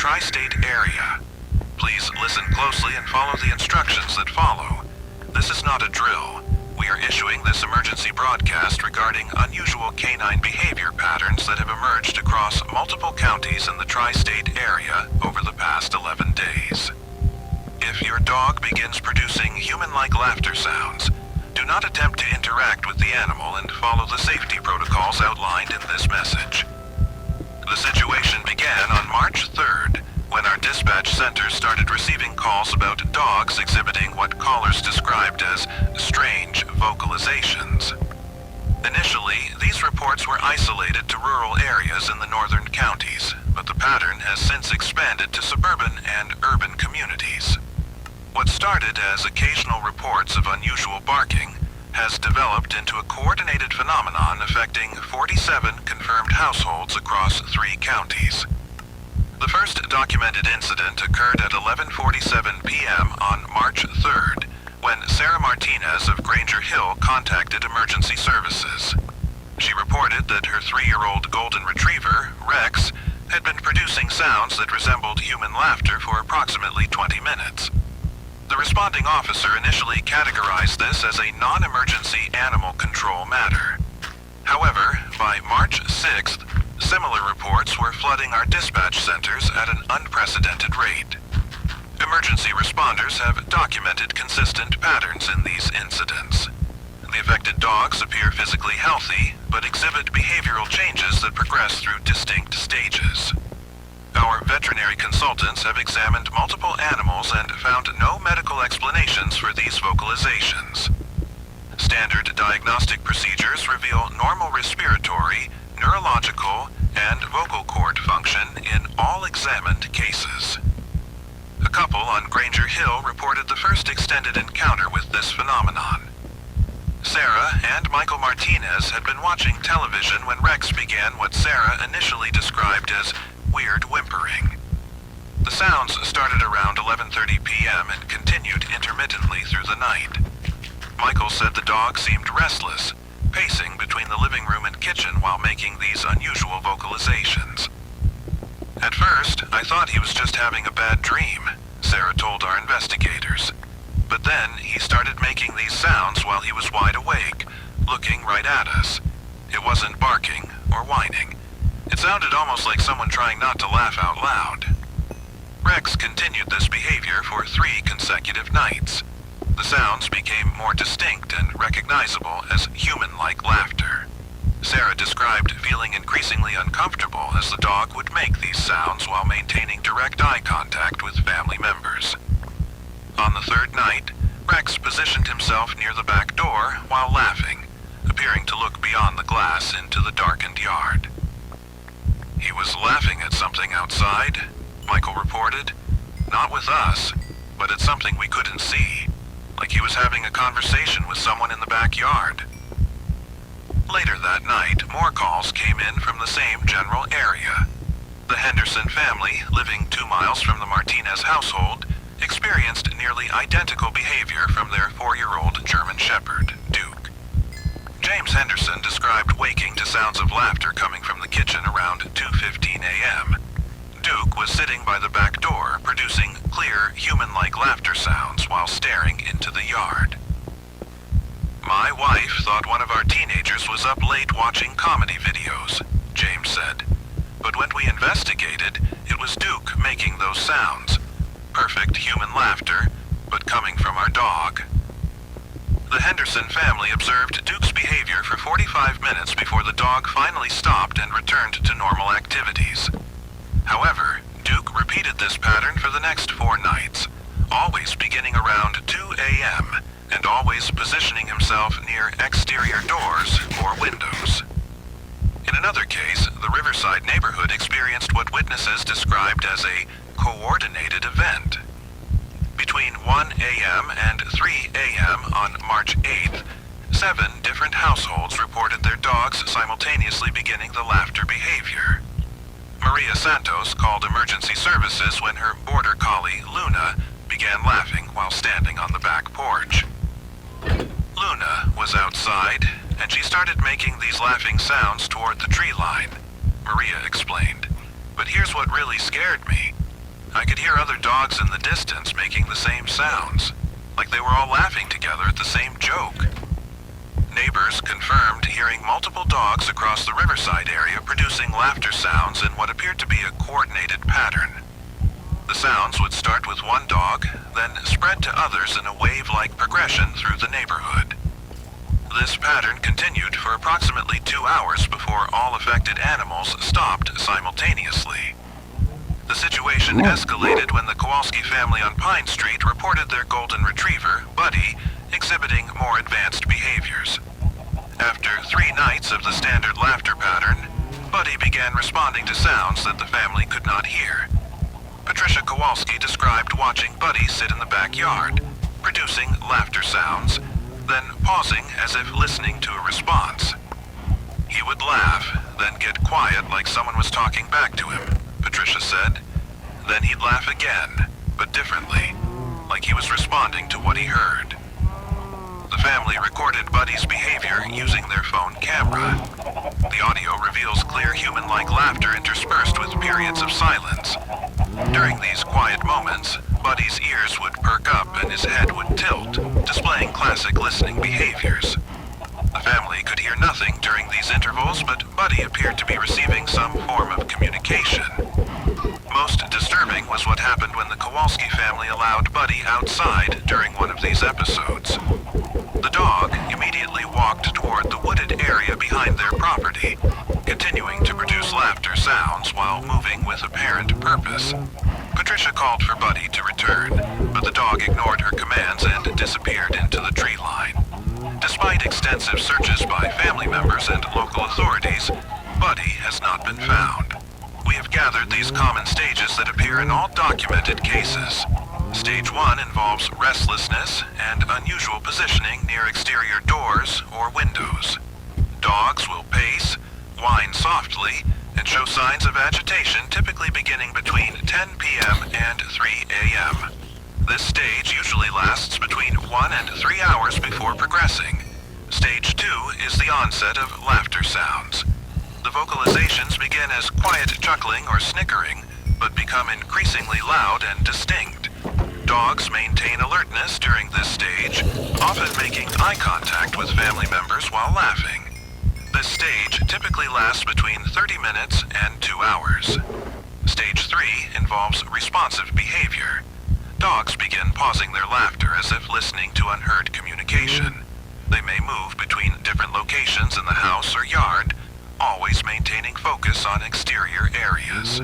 tri-state area. Please listen closely and follow the instructions that follow. This is not a drill. We are issuing this emergency broadcast regarding unusual canine behavior patterns that have emerged across multiple counties in the tri-state area over the past 11 days. If your dog begins producing human-like laughter sounds, do not attempt to interact with the animal and follow the safety protocols outlined in this message. The situation began on March 3rd, when our dispatch center started receiving calls about dogs exhibiting what callers described as strange vocalizations. Initially, these reports were isolated to rural areas in the northern counties, but the pattern has since expanded to suburban and urban communities. What started as occasional reports of unusual barking has developed into a coordinated phenomenon affecting 47 confirmed households across 3 counties. The first documented incident occurred at 11:47 p.m. on March 3rd, when Sarah Martinez of Granger Hill contacted emergency services. She reported that her 3-year-old golden retriever, Rex, had been producing sounds that resembled human laughter for approximately 20 minutes. The responding officer initially categorized this as a non-emergency animal control matter. However, by March 6th, similar reports were flooding our dispatch centers at an unprecedented rate. Emergency responders have documented consistent patterns in these incidents. The affected dogs appear physically healthy, but exhibit behavioral changes that progress through distinct stages. Our veterinary consultants have examined multiple animals and found no medical explanations for these vocalizations. Standard diagnostic procedures reveal normal respiratory, neurological, and vocal cord function in all examined cases. A couple on Granger Hill reported the first extended encounter with this phenomenon. Sarah and Michael Martinez had been watching television when Rex began what Sarah initially described as weird whimpering. The sounds started around 11:30 p.m. and continued intermittently through the night. Michael said the dog seemed restless, pacing between the living room and kitchen while making these unusual vocalizations. At first, I thought he was just having a bad dream, Sarah told our investigators. But then he started making these sounds while he was wide awake, looking right at us. It wasn't barking or whining. It sounded almost like someone trying not to laugh out loud. Rex continued this behavior for 3 consecutive nights. The sounds became more distinct and recognizable as human-like laughter. Sarah described feeling increasingly uncomfortable as the dog would make these sounds while maintaining direct eye contact with family members. On the 3rd night, Rex positioned himself near the back door while laughing, appearing to look beyond the glass into the darkened yard. He was laughing at something outside, Michael reported. Not with us, but at something we couldn't see, like he was having a conversation with someone in the backyard. Later that night, more calls came in from the same general area. The Henderson family, living 2 miles from the Martinez household, experienced nearly identical behavior from their 4-year-old German Shepherd, Duke. James Henderson described waking to sounds of laughter coming from the kitchen around 2:15 a.m. Duke was sitting by the back door, producing clear, human-like laughter sounds while staring into the yard. My wife thought one of our teenagers was up late watching comedy videos, James said. But when we investigated, it was Duke making those sounds. Perfect human laughter, but coming from our dog. The Henderson family observed Duke's behavior for 45 minutes before the dog finally stopped and returned to normal activities. However, Duke repeated this pattern for the next 4 nights, always beginning around 2 a.m., and always positioning himself near exterior doors or windows. In another case, the Riverside neighborhood experienced what witnesses described as a coordinated event. Between 1 a.m. and 3 a.m. on March 8th, 7 different households reported their dogs simultaneously beginning the laughter behavior. Maria Santos called emergency services when her border collie, Luna, began laughing while standing on the back porch. Luna was outside, and she started making these laughing sounds toward the tree line, Maria explained. But here's what really scared me. I could hear other dogs in the distance making the same sounds, like they were all laughing together at the same joke. Neighbors confirmed hearing multiple dogs across the Riverside area producing laughter sounds in what appeared to be a coordinated pattern. The sounds would start with one dog, then spread to others in a wave-like progression through the neighborhood. This pattern continued for approximately 2 hours before all affected animals stopped simultaneously. The situation escalated when the Kowalski family on Pine Street reported their golden retriever, Buddy, exhibiting more advanced behaviors. After 3 nights of the standard laughter pattern, Buddy began responding to sounds that the family could not hear. Patricia Kowalski described watching Buddy sit in the backyard, producing laughter sounds, then pausing as if listening to a response. He would laugh, then get quiet like someone was talking back to him, Patricia said. Then he'd laugh again, but differently, like he was responding to what he heard. The family recorded Buddy's behavior using their phone camera. The audio reveals clear human-like laughter interspersed with periods of silence. During these quiet moments, Buddy's ears would perk up and his head would tilt, displaying classic listening behaviors. The family could hear nothing during these intervals, but Buddy appeared to be receiving some form of communication. Most disturbing was what happened when the Kowalski family allowed Buddy outside during one of these episodes. The dog immediately walked toward the wooded area behind their property, continuing to produce laughter sounds while moving with apparent purpose. Patricia called for Buddy to return, but the dog ignored her commands and disappeared into the tree line. Despite extensive searches by family members and local authorities, Buddy has not been found. We have gathered these common stages that appear in all documented cases. Stage 1 involves restlessness and unusual positioning near exterior doors or windows. Dogs will pace, whine softly, and show signs of agitation typically beginning between 10 p.m. and 3 a.m. This stage usually lasts between 1 and 3 hours before progressing. Stage 2 is the onset of laughter sounds. The vocalizations begin as quiet chuckling or snickering, but become increasingly loud and distinct. Dogs maintain alertness during this stage, often making eye contact with family members while laughing. This stage typically lasts between 30 minutes and 2 hours. Stage 3 involves responsive behavior. Dogs begin pausing their laughter as if listening to unheard communication. They may move between different locations in the house or yard, always maintaining focus on exterior areas.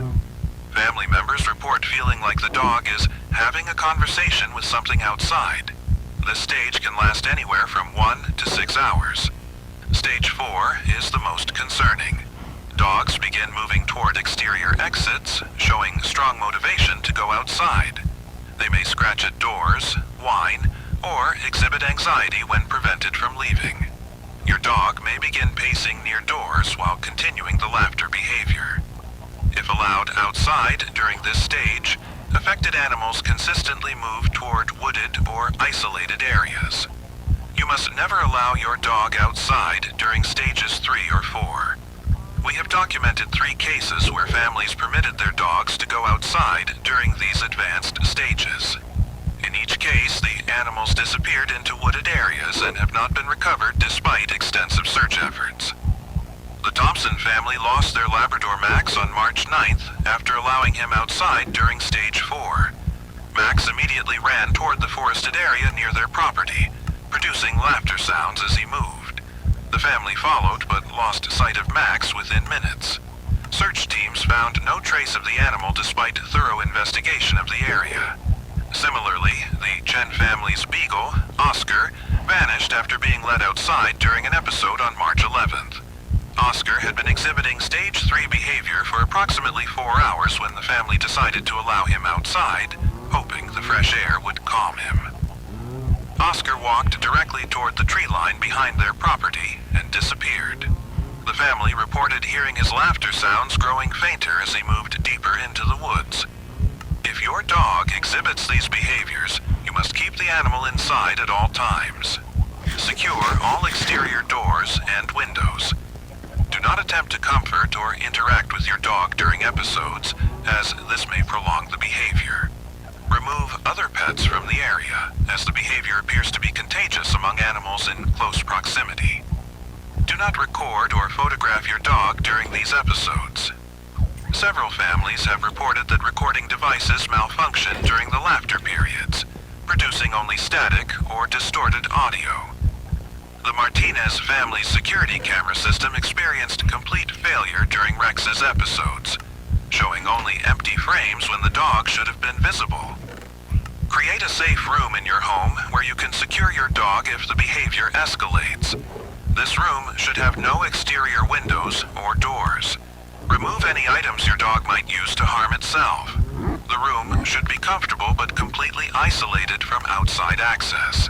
Family members report feeling like the dog is having a conversation with something outside. This stage can last anywhere from 1 to 6 hours. Stage 4 is the most concerning. Dogs begin moving toward exterior exits, showing strong motivation to go outside. They may scratch at doors, whine, or exhibit anxiety when prevented from leaving. Your dog may begin pacing near doors while continuing the laughter behavior. If allowed outside during this stage, affected animals consistently move toward wooded or isolated areas. You must never allow your dog outside during stages 3 or 4. We have documented 3 cases where families permitted their dogs to go outside during these advanced stages. In each case, the animals disappeared into wooded areas and have not been recovered despite extensive search efforts. The Thompson family lost their Labrador Max on March 9th after allowing him outside during stage 4. Max immediately ran toward the forested area near their property, producing laughter sounds as he moved. The family followed but lost sight of Max within minutes. Search teams found no trace of the animal despite thorough investigation of the area. Similarly, the Chen family's beagle, Oscar, vanished after being led outside during an episode on March 11th. Oscar had been exhibiting stage 3 behavior for approximately 4 hours when the family decided to allow him outside, hoping the fresh air would calm him. Oscar walked directly toward the tree line behind their property and disappeared. The family reported hearing his laughter sounds growing fainter as he moved deeper into the woods. If your dog exhibits these behaviors, you must keep the animal inside at all times. Secure all exterior doors and windows. Do not attempt to comfort or interact with with your dog during episodes, as this may prolong the behavior. Remove other pets from the area, as the behavior appears to be contagious among animals in close proximity. Do not record or photograph your dog during these episodes. Several families have reported that recording devices malfunction during the laughter periods, producing only static or distorted audio. The Martinez family's security camera system experienced complete failure during Rex's episodes, showing only empty frames when the dog should have been visible. Create a safe room in your home where you can secure your dog if the behavior escalates. This room should have no exterior windows or doors. Remove any items your dog might use to harm itself. The room should be comfortable but completely isolated from outside access.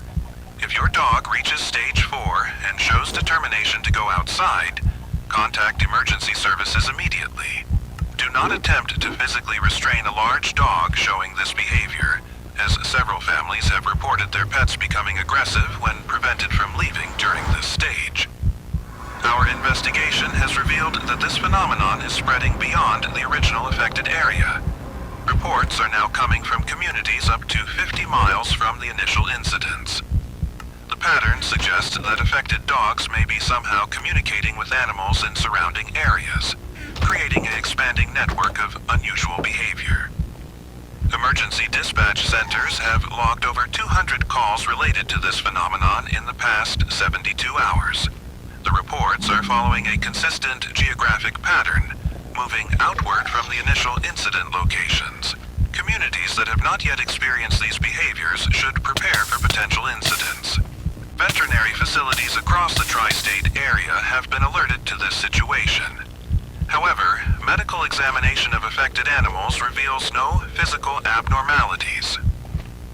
If your dog reaches stage 4 and shows determination to go outside, contact emergency services immediately. Do not attempt to physically restrain a large dog showing this behavior, as several families have reported their pets becoming aggressive when prevented from leaving during this stage. Our investigation has revealed that this phenomenon is spreading beyond the original affected area. Reports are now coming from communities up to 50 miles from the initial incidents. The pattern suggests that affected dogs may be somehow communicating with animals in surrounding areas, creating an expanding network of unusual behavior. Emergency dispatch centers have logged over 200 calls related to this phenomenon in the past 72 hours. The reports are following a consistent geographic pattern, moving outward from the initial incident locations. Communities that have not yet experienced these behaviors should prepare for potential incidents. Veterinary facilities across the tri-state area have been alerted to this situation. However, medical examination of affected animals reveals no physical abnormalities.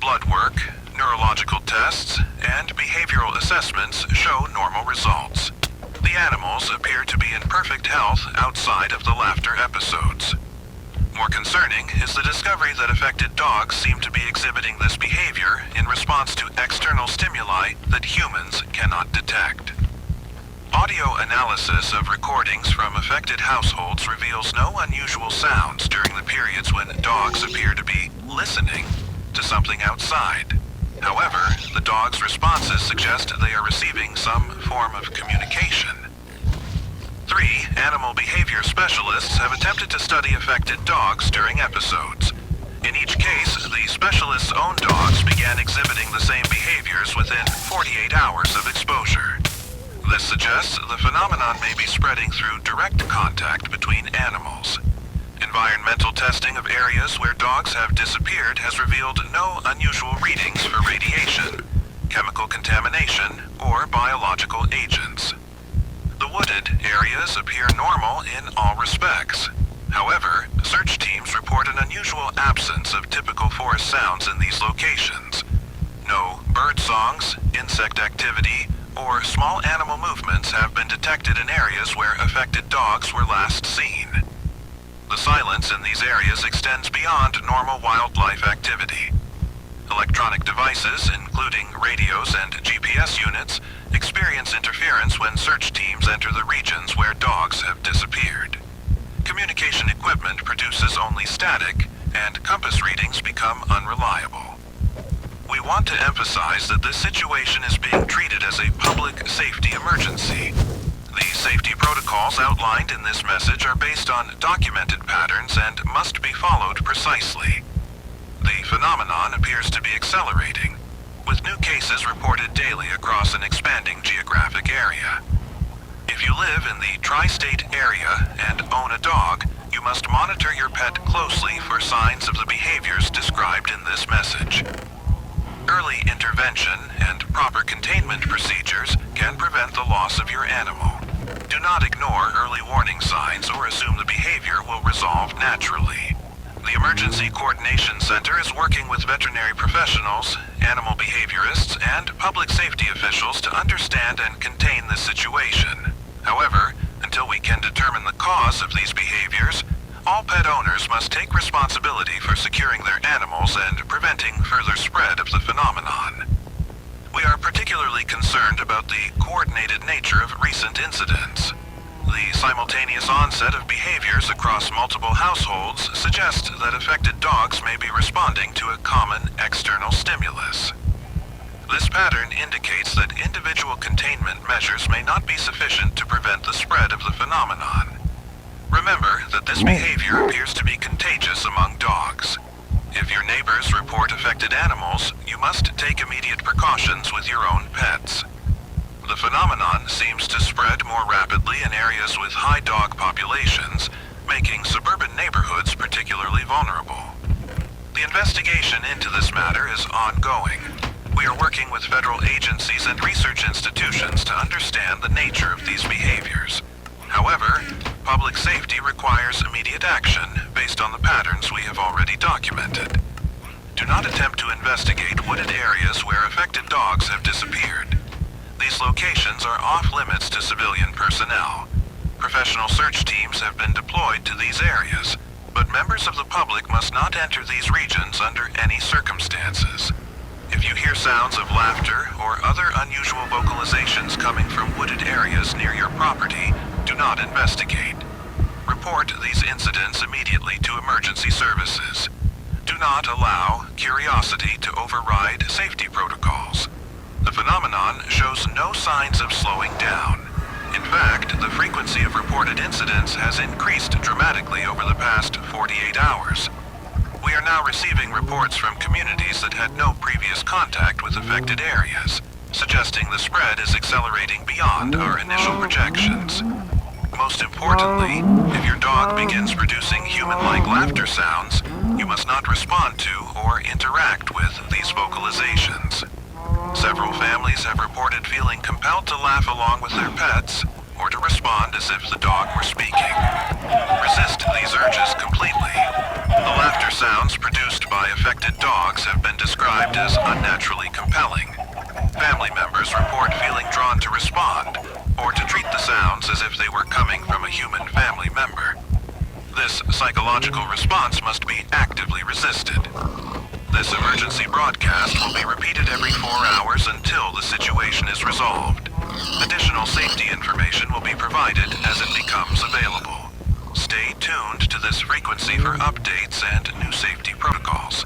Blood work, neurological tests, and behavioral assessments show normal results. The animals appear to be in perfect health outside of the laughter episodes. More concerning is the discovery that affected dogs seem to be exhibiting this behavior in response to external stimuli that humans cannot detect. Audio analysis of recordings from affected households reveals no unusual sounds during the periods when dogs appear to be listening to something outside. However, the dog's responses suggest they are receiving some form of communication. 3 animal behavior specialists have attempted to study affected dogs during episodes. In each case, the specialists' own dogs began exhibiting the same behaviors within 48 hours of exposure. This suggests the phenomenon may be spreading through direct contact between animals. Environmental testing of areas where dogs have disappeared has revealed no unusual readings for radiation, chemical contamination, or biological agents. The wooded areas appear normal in all respects. However, search teams report an unusual absence of typical forest sounds in these locations. No bird songs, insect activity, or small animal movements have been detected in areas where affected dogs were last seen. The silence in these areas extends beyond normal wildlife activity. Electronic devices, including radios and GPS units, experience interference when search teams enter the regions where dogs have disappeared. Communication equipment produces only static, and compass readings become unreliable. We want to emphasize that this situation is being treated as a public safety emergency. The safety protocols outlined in this message are based on documented patterns and must be followed precisely. The phenomenon appears to be accelerating, with new cases reported daily across an expanding geographic area. If you live in the tri-state area and own a dog, you must monitor your pet closely for signs of the behaviors described in this message. Early intervention and proper containment procedures can prevent the loss of your animal. Do not ignore early warning signs or assume the behavior will resolve naturally. The Emergency Coordination Center is working with veterinary professionals, animal behaviorists, and public safety officials to understand and contain this situation. However, until we can determine the cause of these behaviors, all pet owners must take responsibility for securing their animals and preventing further spread of the phenomenon. We are particularly concerned about the coordinated nature of recent incidents. The simultaneous onset of behaviors across multiple households suggests that affected dogs may be responding to a common external stimulus. This pattern indicates that individual containment measures may not be sufficient to prevent the spread of the phenomenon. Remember that this behavior appears to be contagious among dogs. If your neighbors report affected animals, you must take immediate precautions with your own pets. The phenomenon seems to spread more rapidly in areas with high dog populations, making suburban neighborhoods particularly vulnerable. The investigation into this matter is ongoing. We are working with federal agencies and research institutions to understand the nature of these behaviors. However, public safety requires immediate action based on the patterns we have already documented. Do not attempt to investigate wooded areas where affected dogs have disappeared. These locations are off-limits to civilian personnel. Professional search teams have been deployed to these areas, but members of the public must not enter these regions under any circumstances. If you hear sounds of laughter or other unusual vocalizations coming from wooded areas near your property, do not investigate. Report these incidents immediately to emergency services. Do not allow curiosity to override safety protocols. The phenomenon shows no signs of slowing down. In fact, the frequency of reported incidents has increased dramatically over the past 48 hours. We are now receiving reports from communities that had no previous contact with affected areas, suggesting the spread is accelerating beyond our initial projections. Most importantly, if your dog begins producing human-like laughter sounds, you must not respond to or interact with these vocalizations. Several families have reported feeling compelled to laugh along with their pets or to respond as if the dog were speaking. Resist these urges completely. The laughter sounds produced by affected dogs have been described as unnaturally compelling. Family members report feeling drawn to respond or to treat the sounds as if they were coming from a human family member. This psychological response must be actively resisted. This emergency broadcast will be repeated every 4 hours until the situation is resolved. Additional safety information will be provided as it becomes available. Stay tuned to this frequency for updates and new safety protocols.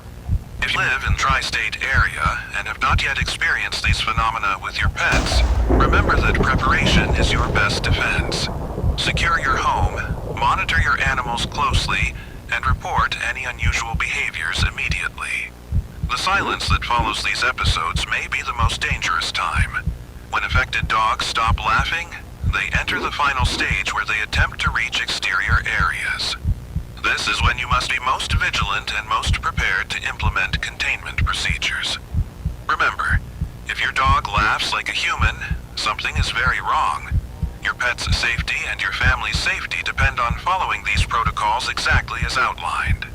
If you live in the tri-state area and have not yet experienced these phenomena with your pets, remember that preparation is your best defense. Secure your home, monitor your animals closely, and report any unusual behaviors immediately. The silence that follows these episodes may be the most dangerous time. When affected dogs stop laughing, they enter the final stage where they attempt to reach exterior areas. This is when you must be most vigilant and most prepared to implement containment procedures. Remember, if your dog laughs like a human, something is very wrong. Your pet's safety and your family's safety depend on following these protocols exactly as outlined.